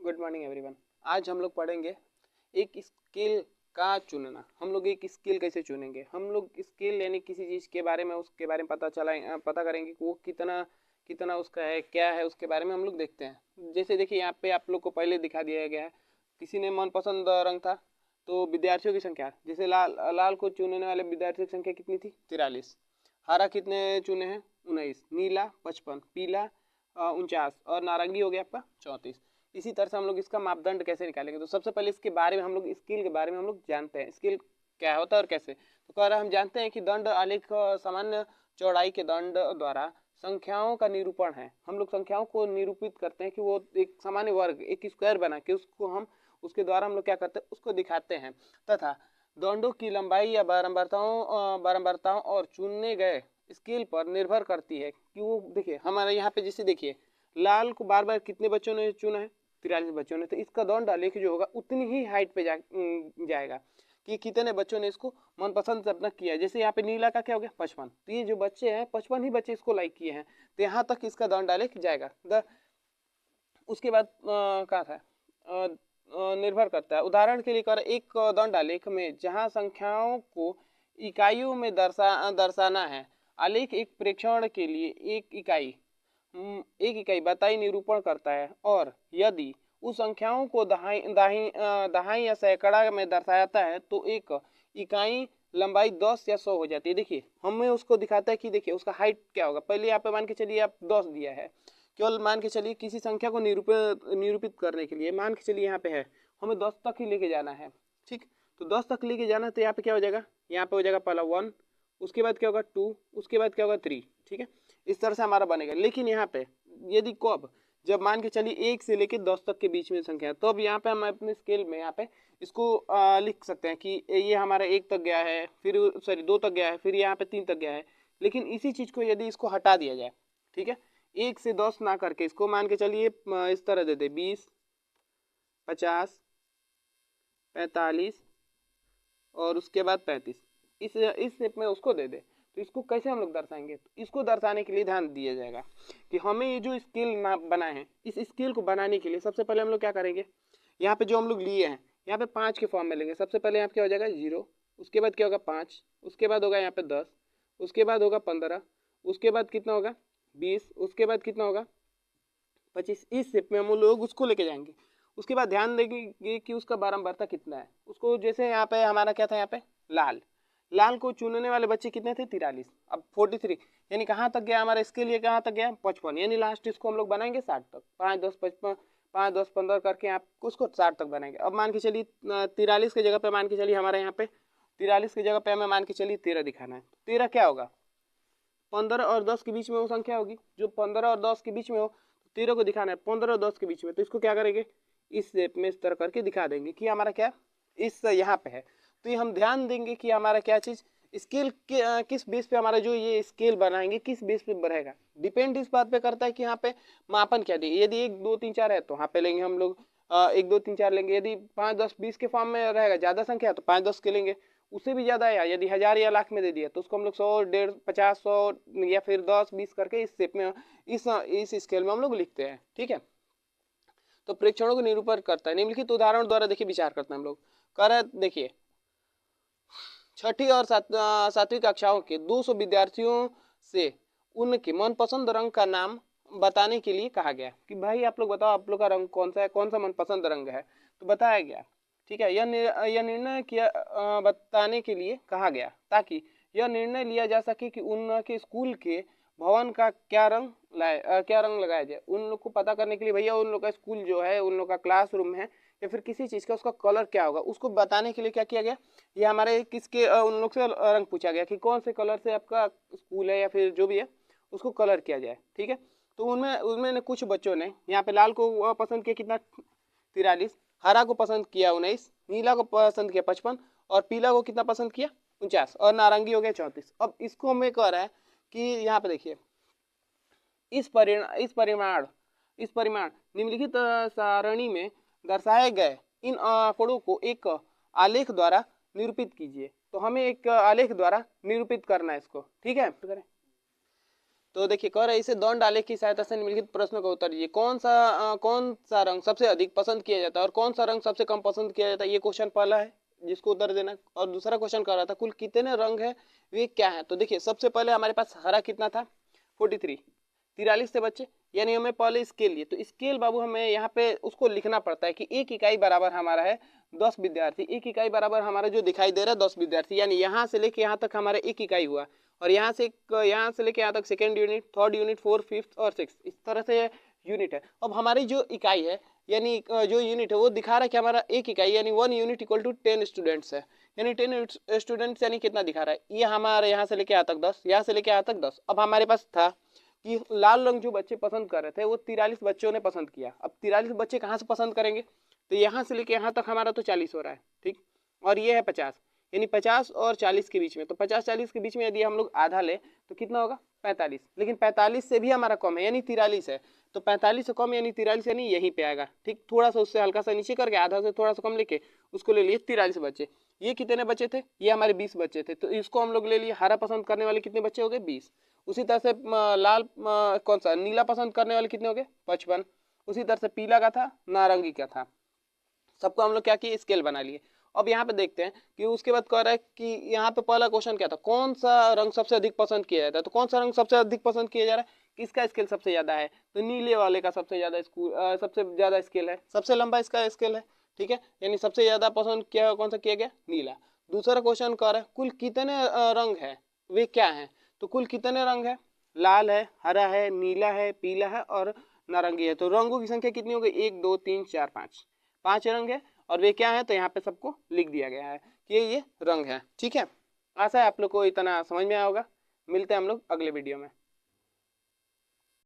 Good morning everyone. आज हम लोग पढ़ेंगे एक स्किल का चुनना। हम लोग एक स्किल कैसे चुनेंगे। हम लोग स्किल यानी किसी चीज़ के बारे में उसके बारे में पता करेंगे कि वो कितना कितना उसका है, क्या है, उसके बारे में हम लोग देखते हैं। जैसे देखिए यहाँ पे आप लोग को पहले दिखा दिया गया है, किसी ने मनपसंद रंग था तो विद्यार्थियों की संख्या, जैसे लाल लाल को चुनने वाले विद्यार्थियों की संख्या कितनी थी 43। हरा कितने चुने हैं 19, नीला 55, पीला 49 और नारंगी हो गया आपका 34। इसी तरह से हम लोग इसका मापदंड कैसे निकालेंगे। तो सबसे पहले इसके बारे में हम लोग स्किल के बारे में हम लोग जानते हैं, स्किल क्या होता है और कैसे। तो कह रहा हम जानते हैं कि दंड आलेख सामान्य चौड़ाई के दंड द्वारा संख्याओं का निरूपण है। हम लोग संख्याओं को निरूपित करते हैं कि वो एक सामान्य वर्ग, एक स्क्वायर बना के उसको हम उसके द्वारा हम लोग क्या करते हैं, उसको दिखाते हैं। तथा दंडों की लंबाई या बारंबारताओं और चुने गए स्केल पर निर्भर करती है कि वो देखिए हमारे यहाँ पे जैसे देखिए लाल को बार बार कितने बच्चों ने चुना है 43 बच्चों ने, तो इसका दंड आलेख जो होगा उतनी ही हाइट पे जाएगा कि कितने बच्चों ने इसको मनपसंद से अपना किया। जैसे यहाँ पे नीला का क्या हो गया 55, तो ये जो बच्चे हैं 55 ही बच्चे इसको लाइक किए हैं, तो यहाँ तक इसका दंड आलेख जाएगा। उसके बाद कहा था निर्भर करता है। उदाहरण के लिए कर एक दंड आलेख में जहाँ संख्याओं को इकाइयों में दर्शाना है, आलेख एक प्रेक्षण के लिए एक इकाई बताई निरूपण करता है, और यदि उस संख्याओं को दहाई या सैकड़ा में दर्शाता है तो एक इकाई लंबाई 10 या 100 हो जाती है। देखिए हमें उसको दिखाता है कि देखिए उसका हाइट क्या होगा। पहले यहाँ पे मान के चलिए आप 10 दिया है, केवल मान के चलिए किसी संख्या को निरूपित करने के लिए मान के चलिए यहाँ पे है हमें 10 तक ही लेके जाना है। ठीक, तो 10 तक लेके जाना है तो यहाँ पे क्या हो जाएगा, यहाँ पे हो जाएगा पहला 1, उसके बाद क्या होगा 2, उसके बाद क्या होगा 3। ठीक है, इस तरह से हमारा बनेगा। लेकिन यहाँ पे यदि कब जब मान के चलिए 1 से लेके 10 तक के बीच में संख्या है, तो अब यहाँ पे हम अपने स्केल में यहाँ पे इसको लिख सकते हैं कि ये हमारा 1 तक गया है, फिर सॉरी 2 तक गया है, फिर यहाँ पे 3 तक गया है। लेकिन इसी चीज़ को यदि इसको हटा दिया जाए, ठीक है, 1 से 10 ना करके इसको मान के चलिए इस तरह दे दे 20, 50, 45 और उसके बाद 35, इस शेप में उसको दे दे। तो इसको कैसे हम लोग दर्शाएंगे, तो इसको दर्शाने के लिए ध्यान दिया जाएगा कि हमें ये जो स्केल बनाए हैं, इस स्केल को बनाने के लिए सबसे पहले हम लोग क्या करेंगे, यहाँ पे जो हम लोग लिए हैं यहाँ पे 5 के फॉर्म में लेंगे। सबसे पहले यहाँ पे क्या हो जाएगा 0, उसके बाद क्या होगा 5, उसके बाद होगा यहाँ पे 10, उसके बाद होगा 15, उसके बाद कितना होगा 20, उसके बाद कितना होगा 25। इस शेप में हम लोग उसको लेके जाएंगे। उसके बाद ध्यान देंगे कि उसका बारंबारता कितना है। उसको जैसे यहाँ पे हमारा क्या था, यहाँ पे लाल को चुनने वाले बच्चे कितने थे 43, अब 43 यानी कहाँ तक गया हमारा इसके लिए, कहाँ तक गया 55, यानी लास्ट इसको हम लोग बनाएंगे 60 तक। 5 10 55 5 10 15 करके आप उसको 60 तक बनाएंगे। अब मान के चलिए 43 की जगह पे मान के चलिए हमारे यहाँ पे 43 की जगह पे हमें मान के चलिए 13 दिखाना है। 13 क्या होगा 15 और 10 के बीच में वो संख्या होगी, जो 15 और 10 के बीच में हो। 13 को दिखाना है 15 और 10 के बीच में, तो इसको क्या करेंगे इस शेप में इस तरह करके दिखा देंगे कि हमारा क्या इस यहाँ पे है। तो ये हम ध्यान देंगे कि हमारा क्या चीज़ स्केल किस बेस पे हमारा जो ये स्केल बनाएंगे किस बेस पे बढ़ेगा, डिपेंड इस बात पे करता है कि यहाँ पे मापन क्या देंगे। यदि 1 2 3 4 है तो यहाँ पे लेंगे हम लोग 1 2 3 4 लेंगे। यदि 5 10 20 के फॉर्म में रहेगा ज़्यादा संख्या है तो 5 10 के लेंगे। उससे भी ज़्यादा है यदि 1000 या लाख में दे दिया तो उसको हम लोग 100 150 50 100 या फिर 10 20 करके इस शेप में इस स्केल में हम लोग लिखते हैं। ठीक है, तो प्रेक्षणों को निरूपण करता है। निम्नलिखित उदाहरण द्वारा देखिए विचार करते हैं हम लोग। कह रहे देखिए 6ठी और 7वीं कक्षाओं के 200 विद्यार्थियों से उनके मनपसंद रंग का नाम बताने के लिए कहा गया कि भाई आप लोग बताओ आप लोग का रंग कौन सा है, कौन सा मनपसंद रंग है। तो बताया गया, ठीक है, यह निर्णय किया बताने के लिए कहा गया ताकि यह निर्णय लिया जा सके कि उनके स्कूल के भवन का क्या रंग लगाया जाए। उन लोग को पता करने के लिए भैया उन लोग का स्कूल जो है, उन लोग का क्लासरूम है या फिर किसी चीज़ का उसका कलर क्या होगा, उसको बताने के लिए क्या किया गया, ये हमारे किसके उन लोग से रंग पूछा गया कि कौन से कलर से आपका स्कूल है या फिर जो भी है उसको कलर किया जाए। ठीक है, तो उनमें कुछ बच्चों ने यहाँ पे लाल को पसंद किया कितना 43, हरा को पसंद किया 19, नीला को पसंद किया 55 और पीला को कितना पसंद किया 49 और नारंगी हो गया 34। अब इसको हमें कह रहा है कि यहाँ पे देखिए इस परिमाण निम्नलिखित सारणी में दर्शाए गए इन आंकड़ों को एक आलेख द्वारा निरूपित कीजिए। तो हमें एक आलेख द्वारा निरूपित करना है इसको। ठीक है, तो देखिए कह रहे इसे दौड़ डाले की सहायता से निम्नलिखित प्रश्नों का उत्तर दीजिए। कौन सा रंग सबसे अधिक पसंद किया जाता है और कौन सा रंग सबसे कम पसंद किया जाता है, ये क्वेश्चन पहला है जिसको उत्तर देना। और दूसरा क्वेश्चन कर रहा था कुल कितने रंग है वे क्या है। तो देखिए सबसे पहले हमारे पास हरा कितना था 43, 43 से बच्चे, यानी हमें पहले स्केल लिए, तो स्केल बाबू हमें यहाँ पे उसको लिखना पड़ता है कि एक इकाई बराबर हमारा है 10 विद्यार्थी। एक इकाई बराबर हमारा जो दिखाई दे रहा है 10 विद्यार्थी, यानी यहाँ से लेके यहाँ तक हमारा एक इकाई हुआ, और यहाँ से लेके यहाँ तक second unit, third unit, fourth, fifth और सिक्स, इस तरह से यूनिट है। अब हमारी जो इकाई है यानी जो यूनिट है वो दिखा रहा है कि हमारा एक इकाई यानी 1 यूनिट इक्वल टू 10 स्टूडेंट्स है, यानी 10 स्टूडेंट्स यानी कितना दिखा रहा है, ये हमारे यहाँ से लेके यहाँ तक 10, यहाँ से लेके यहाँ तक 10। अब हमारे पास था कि लाल रंग जो बच्चे पसंद कर रहे थे वो 43 बच्चों ने पसंद किया। अब 43 बच्चे कहाँ से पसंद करेंगे, तो यहाँ से लेके यहाँ तक हमारा तो 40 हो रहा है, ठीक, और ये है 50, यानी 50 और 40 के बीच में, तो 50-40 के बीच में यदि हम लोग आधा ले तो कितना होगा 45, लेकिन 45 से भी हमारा कम है यानी 43 है, तो 45 से कम यानी 43 यानी यहीं पे आएगा, ठीक, थोड़ा सा उससे हल्का सा नीचे करके आधा से थोड़ा सा कम लेके उसको ले लिए 43 बच्चे। ये कितने बच्चे थे, ये हमारे 20 बच्चे थे, तो इसको हम लोग ले लिए। हरा पसंद करने वाले कितने बच्चे हो गए 20, उसी तरह से लाल कौन सा नीला पसंद करने वाले कितने हो गए 55, उसी तरह से पीला का था, नारंगी का था, सबको हम लोग क्या किए स्केल बना लिए। अब यहाँ पे देखते हैं कि उसके बाद कह रहा है कि यहाँ पे पहला क्वेश्चन क्या था, कौन सा रंग सबसे अधिक पसंद किया जाता है, तो कौन सा रंग सबसे अधिक पसंद किया जा रहा है, किसका स्केल सबसे ज्यादा है, तो नीले वाले का सबसे ज्यादा स्केल है, सबसे लंबा इसका स्केल है, ठीक है, यानी सबसे ज्यादा पसंद किया कौन सा किया गया नीला। दूसरा क्वेश्चन कह रहा है कुल कितने रंग है वे क्या है, तो कुल कितने रंग है, लाल है, हरा है, नीला है, पीला है और नारंगी है, तो रंगों की संख्या कितनी हो गई 1 2 3 4 5, 5 रंग है और वे क्या है, तो यहाँ पे सबको लिख दिया गया है कि ये रंग है, ठीक है। आशा है आप लोग को इतना समझ में आया होगा। मिलते हैं हम लोग अगले वीडियो में।